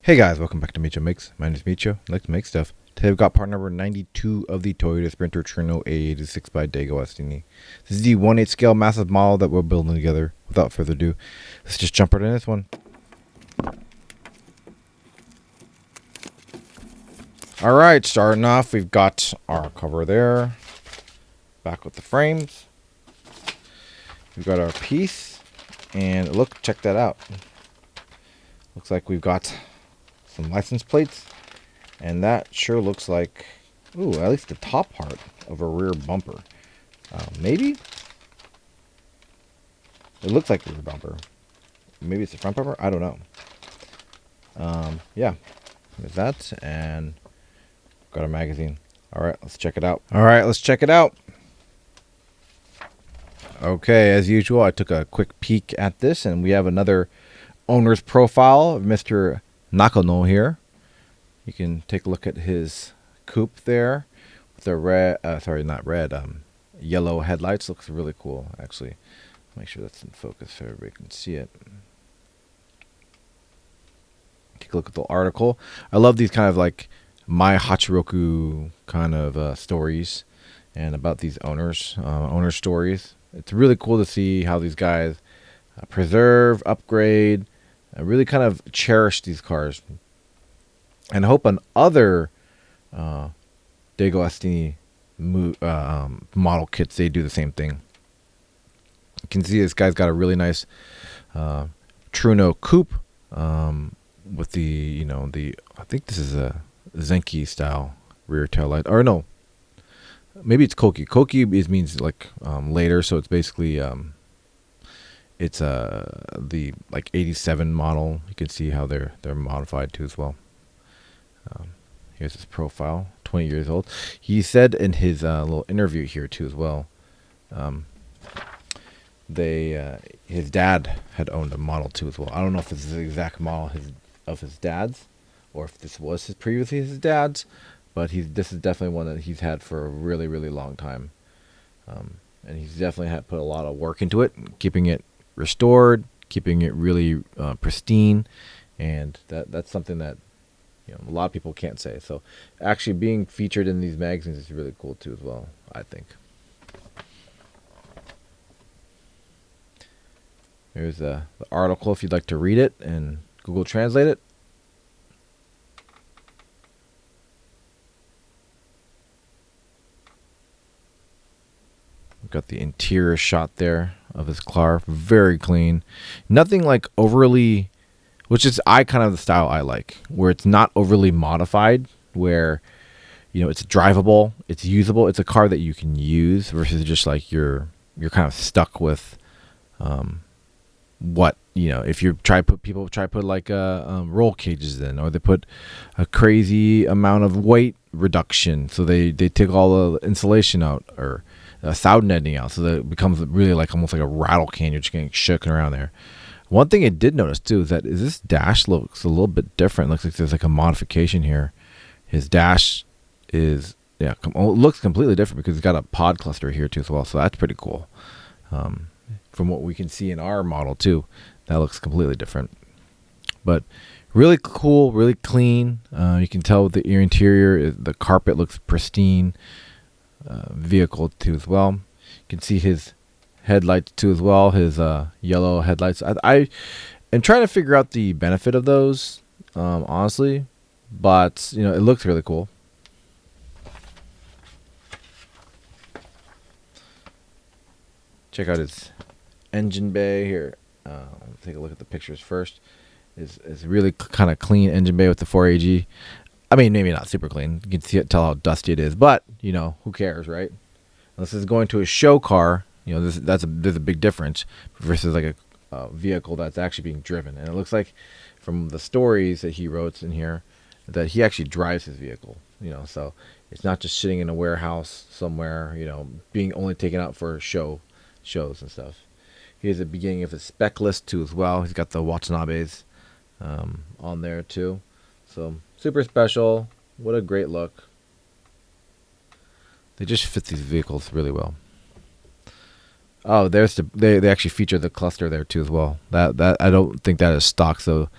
Hey guys, welcome back to Micho Makes. My name is Micho. I like to make stuff. Today we've got part number 92 of the Toyota Sprinter Trueno AE86 by DeAgostini. This is the 1/8 scale massive model that we're building together. Without further ado, let's just jump right in this one. Alright, starting off, we've got our cover there. Back with the frames. We've got our piece. And look, check that out. Looks like we've got some license plates, and that sure looks like, ooh, at least the top part of a rear bumper. Maybe it looks like a rear bumper. Maybe it's the front bumper. I don't know. Yeah, there's that, and got a magazine. All right, let's check it out. Okay, as usual, I took a quick peek at this, and we have another owner's profile of Mr. Nakano here. You can take a look at his coupe there with the red, yellow headlights. Looks really cool, actually. Make sure that's in focus so everybody can see it. Take a look at the article. I love these kind of like My Hachiroku kind of stories and about these owner stories. It's really cool to see how these guys preserve, upgrade, really kind of cherish these cars. And I hope on other DeAgostini model kits they do the same thing. You can see this guy's got a really nice Trueno coupe with the I think this is a Zenki style rear tail light. Or no, maybe it's Koki. Koki means like later, so it's basically it's the like 87 model. You can see how they're modified too as well. Here's his profile, 20 years old. He said in his little interview here too as well, his dad had owned a Model 2 as well. I don't know if this is the exact model of his dad's, or if this was previously his dad's, but this is definitely one that he's had for a really, really long time. And he's definitely had put a lot of work into it, keeping it restored, keeping it really pristine, and that's something that a lot of people can't say. So actually being featured in these magazines is really cool too as well, I think. Here's the article if you'd like to read it and Google Translate it. We've got the interior shot there of his car. Very clean. Nothing like overly, which is kind of the style I like, where it's not overly modified, where it's drivable, it's usable, it's a car that you can use versus just like you're kind of stuck with what if you people try to put like roll cages in, or they put a crazy amount of weight reduction, so they take all the insulation out or sound netting out, so that it becomes really like almost like a rattle can. You're just getting shook around there. One thing I did notice too is that this dash looks a little bit different. It looks like there's like a modification here. His dash is looks completely different because it's got a pod cluster here too as well. So that's pretty cool. From what we can see in our model too, that looks completely different. But really cool, really clean. You can tell with the interior, the carpet looks pristine. Vehicle too as well. You can see his headlights too as well, his yellow headlights. I am trying to figure out the benefit of those, honestly, but it looks really cool. Check out his engine bay here. Take a look at the pictures first. Is really kind of clean engine bay with the 4AG. I mean, maybe not super clean. You can tell how dusty it is, but who cares, right? Unless it's going to a show car, there's a big difference versus like a vehicle that's actually being driven. And it looks like from the stories that he wrote in here that he actually drives his vehicle. So it's not just sitting in a warehouse somewhere, being only taken out for shows and stuff. Here's the beginning of his spec list too as well. He's got the Watanabes on there too. So super special. What a great look. They just fit these vehicles really well. Oh, there's they actually feature the cluster there too as well. That I don't think that is stock, so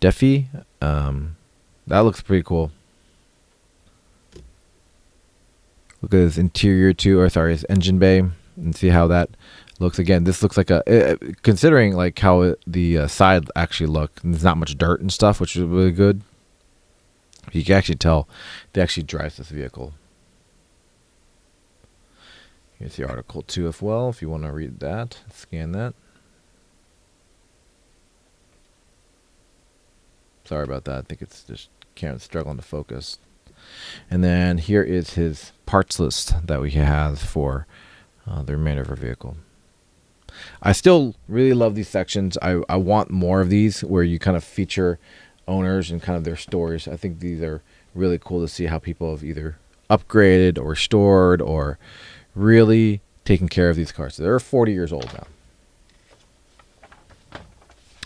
Defi. That looks pretty cool. Look at his interior too, or sorry, his engine bay, and see how that looks. Again, this looks like considering like how the side actually look. There's not much dirt and stuff, which is really good. You can actually tell they actually drives this vehicle. Here's the article too, as well, if you want to read that, scan that. Sorry about that. I think it's just camera's struggling to focus. And then here is his parts list that we have for the remainder of our vehicle. I still really love these sections. I want more of these where you kind of feature owners and kind of their stories. I think these are really cool to see how people have either upgraded or restored or really taken care of these cars. So they're 40 years old now.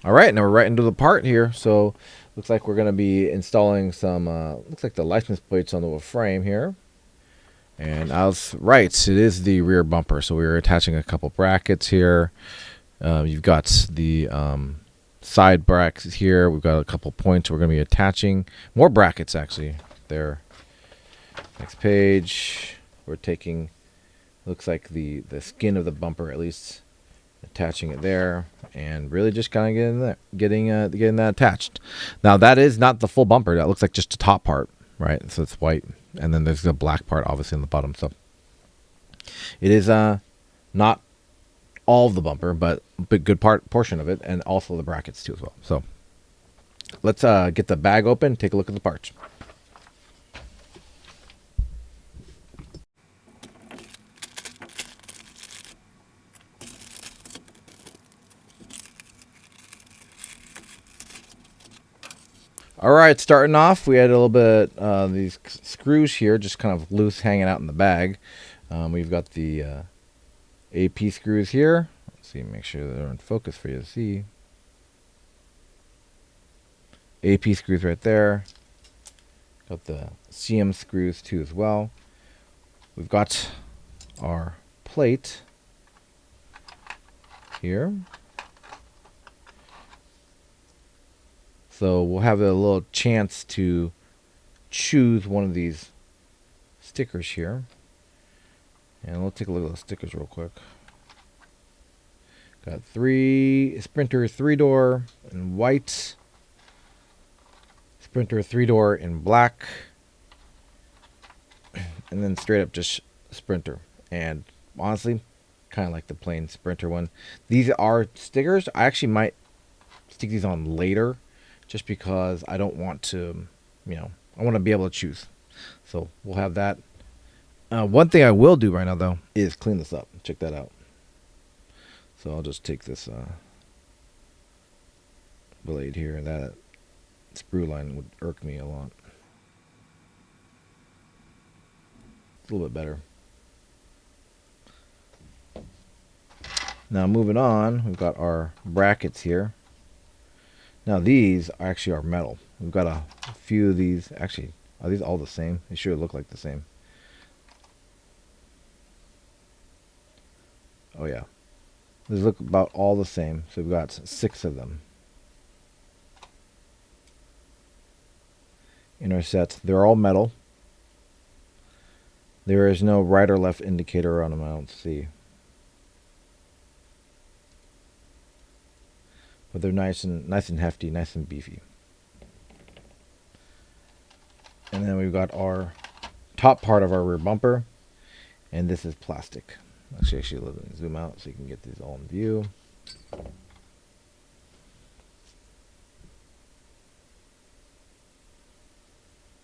All right, now we're right into the part here. So looks like we're going to be installing some, looks like the license plates on the frame here. And I was right, it is the rear bumper. So we're attaching a couple brackets here. You've got the side brackets here. We've got a couple points we're going to be attaching. More brackets, actually. There. Next page. We're taking, looks like the skin of the bumper, at least, attaching it there, and really just kind of getting that attached. Now that is not the full bumper. That looks like just the top part, right? So it's white, and then there's the black part obviously on the bottom. So it is not all of the bumper, but a good portion of it, and also the brackets too as well. So let's get the bag open, take a look at the parts. All right, starting off, we had a little bit these screws here, just kind of loose, hanging out in the bag. We've got the AP screws here. Let's see, make sure they're in focus for you to see. AP screws right there. Got the CM screws too as well. We've got our plate here. So we'll have a little chance to choose one of these stickers here. And we'll take a look at those stickers real quick. Got Sprinter 3-door in white. Sprinter 3-door in black. And then straight up just Sprinter. And honestly, kind of like the plain Sprinter one. These are stickers. I actually might stick these on later, just because I don't want to, I want to be able to choose. So we'll have that. One thing I will do right now, though, is clean this up. Check that out. So I'll just take this blade here. That sprue line would irk me a lot. It's a little bit better. Now moving on, we've got our brackets here. Now these actually are metal. We've got a few of these. Actually, are these all the same? They sure look like the same. Oh yeah. These look about all the same. So we've got 6 of them. In our sets. They're all metal. There is no right or left indicator on them, I don't see. But they're nice and hefty, nice and beefy. And then we've got our top part of our rear bumper, and this is plastic. Actually, let me zoom out so you can get these all in view. You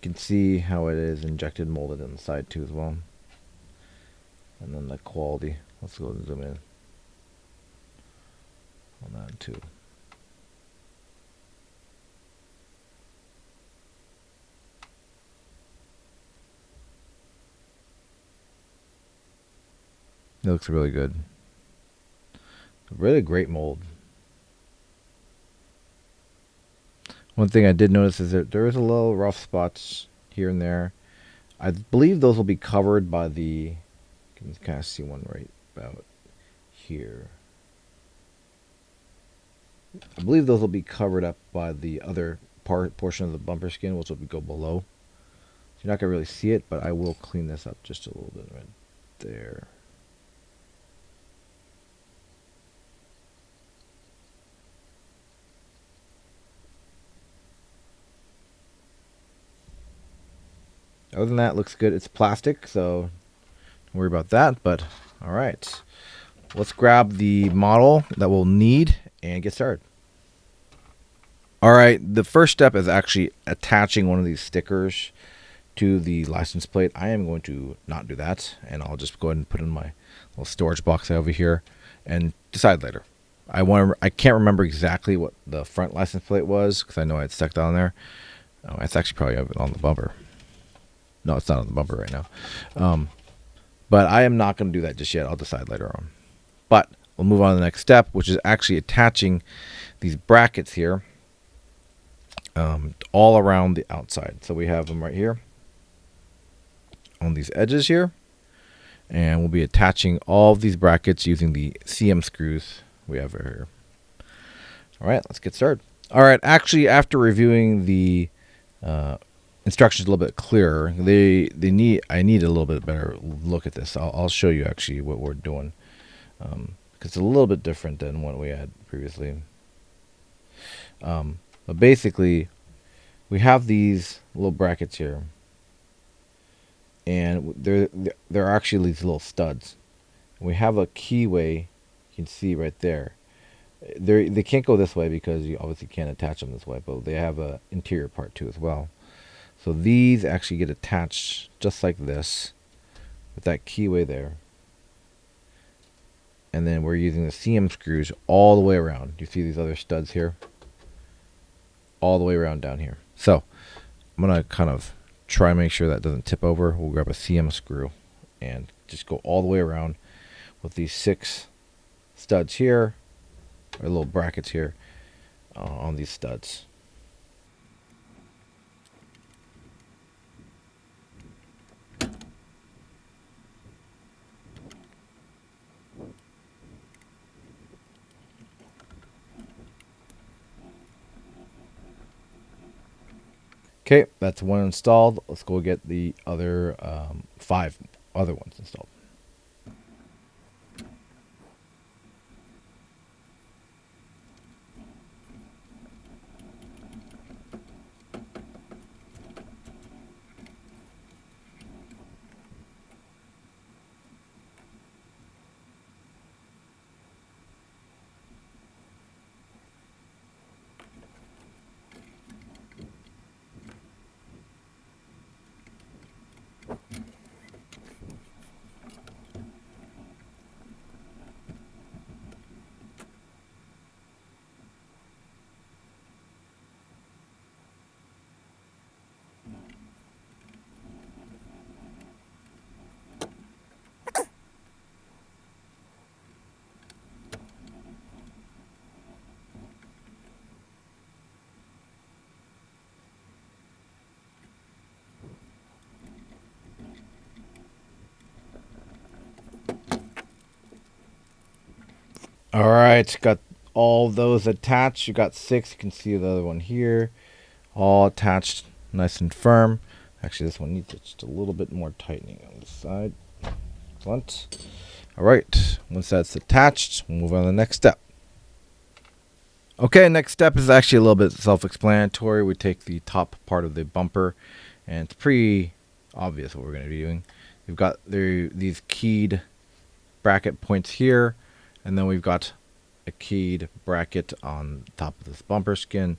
can see how it is injected molded on the side too as well. And then the quality. Let's go and zoom in on that too. It looks really good. Really great mold. One thing I did notice is that there is a little rough spots here and there. I believe those will be covered by the, you can kind of see one right about here. I believe those will be covered up by the other portion of the bumper skin, which will go below. So you're not going to really see it, but I will clean this up just a little bit right there. Other than that, it looks good. It's plastic, so don't worry about that. But all right, let's grab the model that we'll need and get started. All right, the first step is actually attaching one of these stickers to the license plate. I am going to not do that, and I'll just go ahead and put it in my little storage box over here and decide later. I can't remember exactly what the front license plate was because I know I had stuck down there. Oh, it's actually probably on the bumper. No, it's not on the bumper right now. But I am not going to do that just yet. I'll decide later on. But we'll move on to the next step, which is actually attaching these brackets here all around the outside. So we have them right here on these edges here. And we'll be attaching all of these brackets using the CM screws we have right here. All right, let's get started. All right, actually, after reviewing the instructions a little bit clearer, I need a little bit better look at this. I'll show you actually what we're doing because it's a little bit different than what we had previously. But basically, we have these little brackets here, and they're actually these little studs. We have a keyway, you can see right there. They can't go this way because you obviously can't attach them this way, but they have a interior part too as well. So these actually get attached just like this with that keyway there. And then we're using the CM screws all the way around. You see these other studs here? All the way around down here. So I'm going to kind of try and make sure that doesn't tip over. We'll grab a CM screw and just go all the way around with these 6 studs here, or little brackets here on these studs. Okay, that's one installed. Let's go get the other 5 other ones installed. All right, got all those attached. You got 6. You can see the other one here, all attached, nice and firm. Actually, this one needs just a little bit more tightening on this side. Excellent. All right, once that's attached, we'll move on to the next step. Okay, next step is actually a little bit self-explanatory. We take the top part of the bumper, and it's pretty obvious what we're going to be doing. We've got these keyed bracket points here, and then we've got a keyed bracket on top of this bumper skin,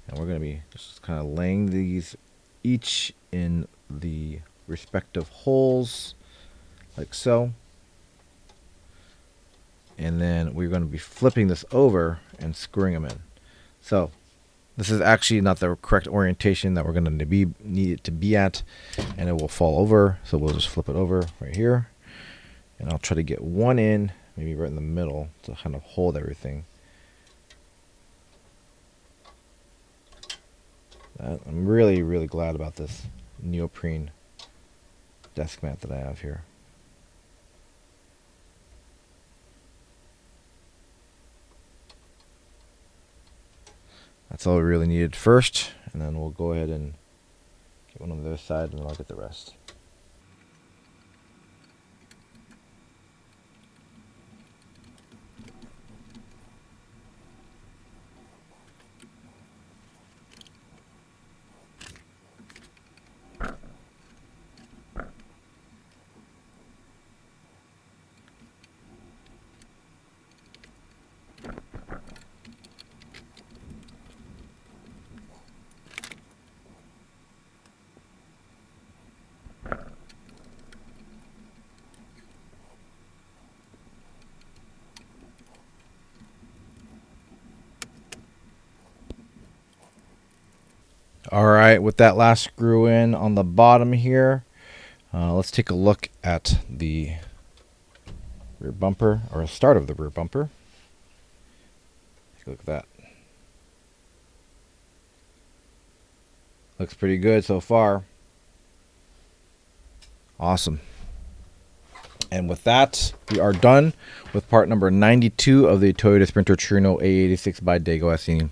and we're going to be just kind of laying these each in the respective holes like so. And then we're going to be flipping this over and screwing them in. So this is actually not the correct orientation that we're going to need it to be at, and it will fall over. So we'll just flip it over right here, and I'll try to get one in, maybe right in the middle, to kind of hold everything. I'm really, really glad about this neoprene desk mat that I have here. That's all we really needed first, and then we'll go ahead and get one on the other side, and then I'll get the rest. All right, with that last screw in on the bottom here, let's take a look at the rear bumper, or start of the rear bumper. Take a look at that. Looks pretty good so far. Awesome. And with that, we are done with part number 92 of the Toyota Sprinter Trueno AE86 by DeAgostini.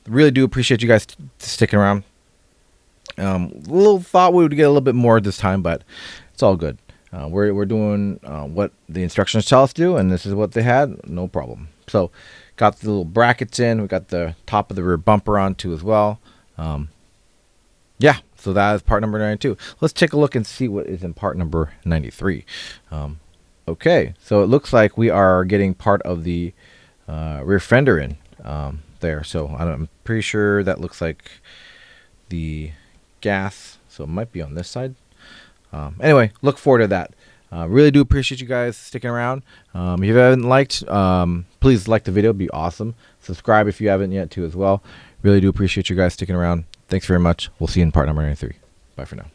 Really do appreciate you guys sticking around. Little thought we would get a little bit more this time, but it's all good. We're doing what the instructions tell us to do, and this is what they had. No problem. So, got the little brackets in. We got the top of the rear bumper on too as well. Yeah, so that is part number 92. Let's take a look and see what is in part number 93. Okay, so it looks like we are getting part of the rear fender in. There, so I'm pretty sure that looks like the gas, so it might be on this side. Anyway, look forward to that. Really do appreciate you guys sticking around. If you haven't liked, please like the video. It'd be awesome. Subscribe if you haven't yet too as well. Really do appreciate you guys sticking around. Thanks very much. We'll see you in part number 93. Bye for now.